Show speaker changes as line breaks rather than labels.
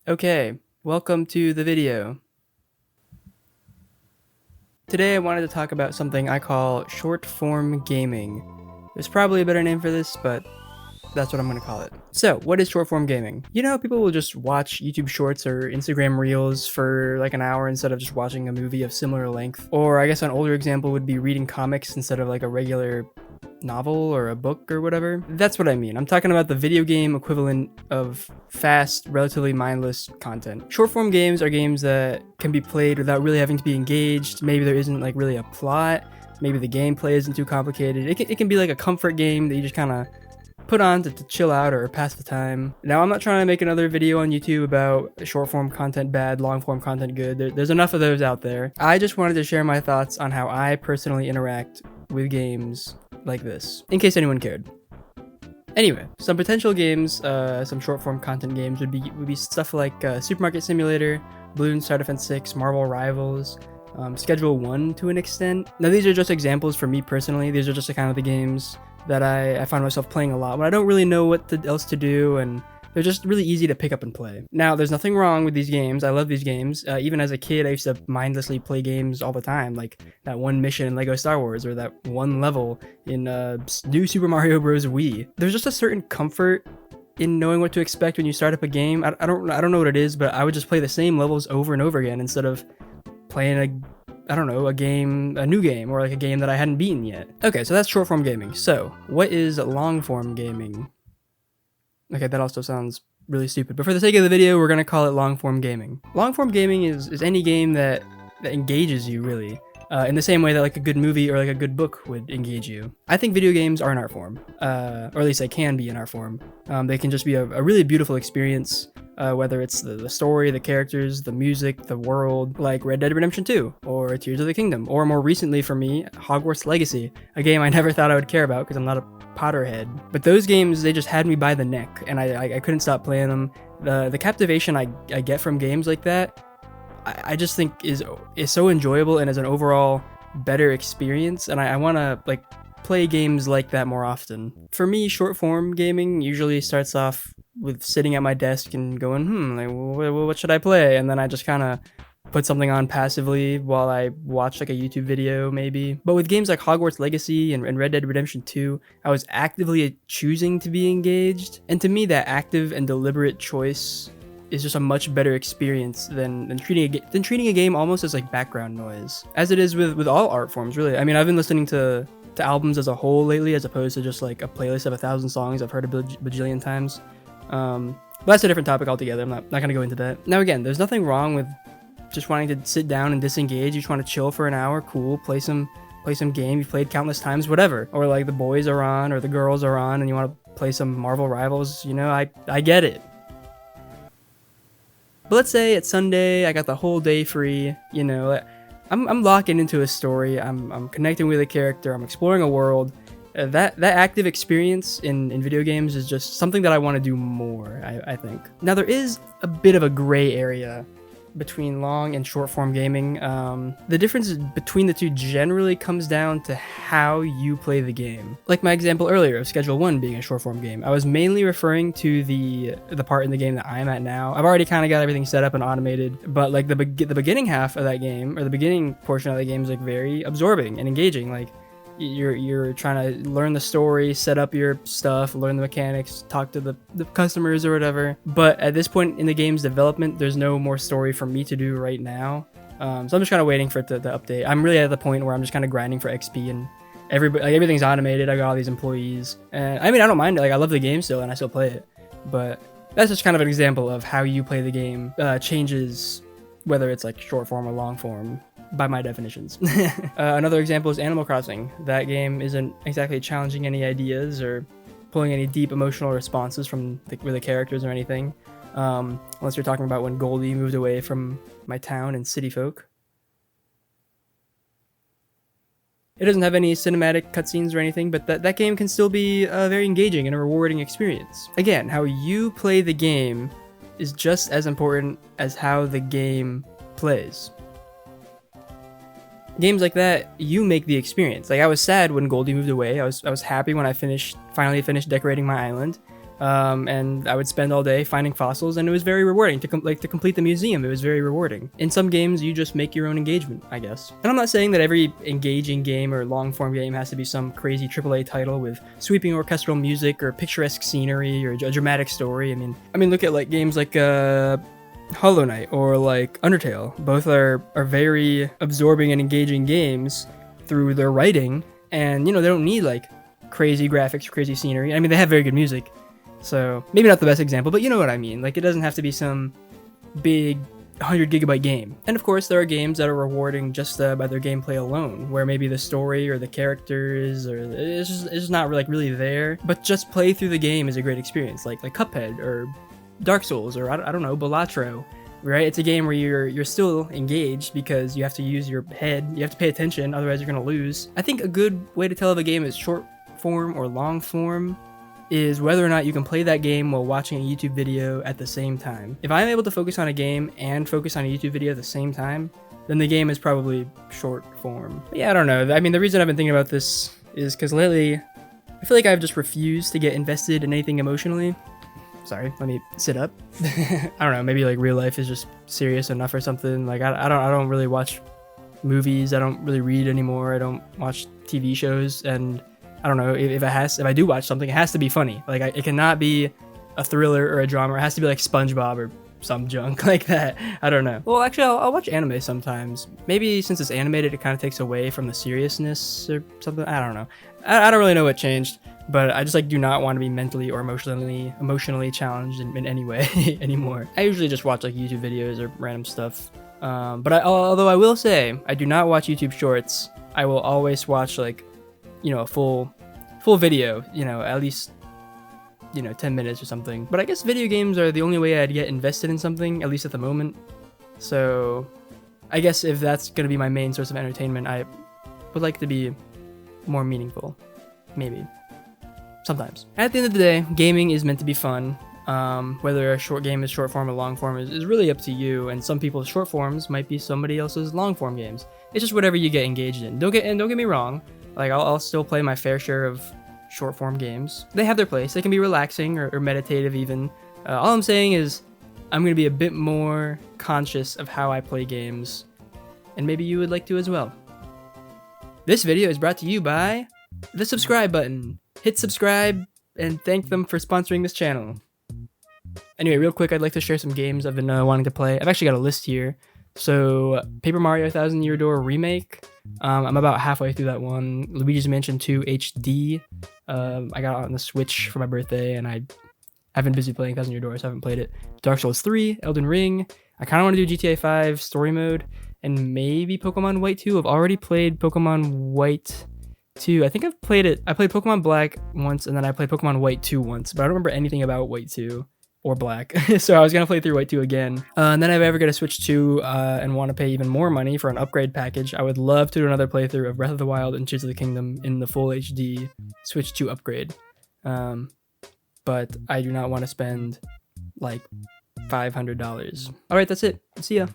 Okay, welcome to the video. Today I wanted to talk about something I call short form gaming. There's probably a better name for this, but that's what I'm going to call it. So, what is short form gaming? You know, people will just watch YouTube shorts or Instagram reels for like an hour instead of just watching a movie of similar length. Or I guess an older example would be reading comics instead of like a regular novel or a book or whatever. That's what I mean. I'm talking about the video game equivalent of fast, relatively mindless content. Short form games are games that can be played without really having to be engaged. Maybe there isn't like really a plot. Maybe the gameplay isn't too complicated. It can be like a comfort game that you just kind of put on to chill out or pass the time. Now, I'm not trying to make another video on YouTube about short form content bad, long form content good. There's enough of those out there. I just wanted to share my thoughts on how I personally interact with games like this, in case anyone cared. Anyway, some potential games, some short form content games would be stuff like Supermarket Simulator, Bloons Star Defense 6, Marvel Rivals, Schedule 1 to an extent. Now, these are just examples for me personally. These are just the kind of the games that I find myself playing a lot when I don't really know what else to do, and they're just really easy to pick up and play. Now, there's nothing wrong with these games. I love these games. Even as a kid, I used to mindlessly play games all the time, like that one mission in Lego Star Wars or that one level in New Super Mario Bros. Wii. There's just a certain comfort in knowing what to expect when you start up a game. I don't know what it is, but I would just play the same levels over and over again instead of playing a new game, or like a game that I hadn't beaten yet. Okay, so that's short form gaming. So, what is long form gaming? Okay, that also sounds really stupid, but for the sake of the video, we're gonna call it long form gaming. Long form gaming is any game that engages you, really. In the same way that like a good movie or like a good book would engage you. I think video games are an art form, or at least they can be an art form. They can just be a really beautiful experience, whether it's the story, the characters, the music, the world, like Red Dead Redemption 2, or Tears of the Kingdom, or more recently for me, Hogwarts Legacy, a game I never thought I would care about because I'm not a Potterhead. But those games, they just had me by the neck, and I couldn't stop playing them. The captivation I get from games like that, I just think is so enjoyable and is an overall better experience, and I want to like play games like that more often. For me, short form gaming usually starts off with sitting at my desk and going, like, what should I play? And then I just kind of put something on passively while I watch like a YouTube video maybe. But with games like Hogwarts Legacy and Red Dead Redemption 2, I was actively choosing to be engaged. And to me, that active and deliberate choice is just a much better experience than treating a game almost as like background noise, as it is with all art forms, really. I mean, I've been listening to albums as a whole lately, as opposed to just like a playlist of 1,000 songs I've heard a bajillion times. But that's a different topic altogether. I'm not gonna go into that. Now, again, there's nothing wrong with just wanting to sit down and disengage. You just want to chill for an hour, cool, play some game you've played countless times, whatever. Or like the boys are on or the girls are on and you want to play some Marvel Rivals, you know, I get it. But let's say it's Sunday, I got the whole day free, you know, I'm locking into a story, I'm connecting with a character, I'm exploring a world. That active experience in video games is just something that I want to do more, I think. Now, there is a bit of a gray area between long and short form gaming. The difference between the two generally comes down to how you play the game. Like my example earlier of Schedule 1 being a short form game, I was mainly referring to the part in the game that I'm at now. I've already kind of got everything set up and automated, but like the beginning half of that game, or the beginning portion of the game, is like very absorbing and engaging. Like you're trying to learn the story, set up your stuff, learn the mechanics, talk to the customers or whatever. But at this point in the game's development, there's no more story for me to do right now. So I'm just kind of waiting for it to update. I'm really at the point where I'm just kind of grinding for XP, and everything's automated. I got all these employees, and I mean, I don't mind it. Like, I love the game still, and I still play it. But that's just kind of an example of how you play the game changes, whether it's like short form or long form, by my definitions. Another example is Animal Crossing. That game isn't exactly challenging any ideas or pulling any deep emotional responses from the characters or anything, unless you're talking about when Goldie moved away from my town and city folk. It doesn't have any cinematic cutscenes or anything, but that game can still be very engaging and a rewarding experience. Again, how you play the game is just as important as how the game plays. Games like that, you make the experience. Like, I was sad when Goldie moved away. I was happy when I finally finished decorating my island. And I would spend all day finding fossils, and it was very rewarding to complete the museum. It was very rewarding. In some games, you just make your own engagement, I guess. And I'm not saying that every engaging game or long-form game has to be some crazy AAA title with sweeping orchestral music or picturesque scenery or a dramatic story. I mean, look at like games like Hollow Knight or like Undertale. Both are very absorbing and engaging games through their writing, and they don't need like crazy graphics or crazy scenery. I mean, they have very good music. So maybe not the best example, but you know what I mean. Like, it doesn't have to be some big 100 gigabyte game. And of course, there are games that are rewarding just by their gameplay alone, where maybe the story or the characters or it's just not really there. But just play through the game is a great experience, like Cuphead or Dark Souls or I don't know, Balatro. Right? It's a game where you're still engaged because you have to use your head. You have to pay attention, otherwise you're gonna lose. I think a good way to tell if a game is short form or long form is whether or not you can play that game while watching a YouTube video at the same time. If I'm able to focus on a game and focus on a YouTube video at the same time, then the game is probably short form. But yeah, I don't know. I mean, the reason I've been thinking about this is because lately, I feel like I've just refused to get invested in anything emotionally. Sorry, let me sit up. I don't know, maybe like real life is just serious enough or something. Like I don't really watch movies. I don't really read anymore. I don't watch TV shows, and I don't know, if I do watch something, it has to be funny. Like, it cannot be a thriller or a drama. It has to be like SpongeBob or some junk like that. I don't know. Well, actually, I'll watch anime sometimes. Maybe since it's animated, it kind of takes away from the seriousness or something. I don't know. I don't really know what changed, but I just do not want to be mentally or emotionally challenged in any way anymore. I usually just watch YouTube videos or random stuff. But although I will say, I do not watch YouTube Shorts. I will always watch a full video, at least 10 minutes or something. But I guess video games are the only way I'd get invested in something, at least at the moment. So I guess if that's going to be my main source of entertainment, I would like to be more meaningful. Maybe. Sometimes. At the end of the day, gaming is meant to be fun. Whether a short game is short form or long form is really up to you, and some people's short forms might be somebody else's long form games. It's just whatever you get engaged in. Don't get me wrong. I'll still play my fair share of short form games. They have their place. They can be relaxing or meditative even. All I'm saying is I'm going to be a bit more conscious of how I play games, and maybe you would like to as well. This video is brought to you by the subscribe button. Hit subscribe and thank them for sponsoring this channel. Anyway, real quick, I'd like to share some games I've been wanting to play. I've actually got a list here. So, Paper Mario Thousand Year Door Remake. I'm about halfway through that one. Luigi's Mansion 2 HD. I got it on the Switch for my birthday, and I've been busy playing Thousand Year Door, so I haven't played it. Dark Souls 3, Elden Ring. I kind of want to do GTA 5 story mode, and maybe Pokemon White 2. I've already played Pokemon White 2. I think I've played it. I played Pokemon Black once, and then I played Pokemon White 2 once, but I don't remember anything about White 2. Or Black. So I was going to play through White 2 again. And then if I ever get a Switch 2 and want to pay even more money for an upgrade package, I would love to do another playthrough of Breath of the Wild and Tears of the Kingdom in the full HD Switch 2 upgrade. But I do not want to spend $500. Alright, that's it. See ya.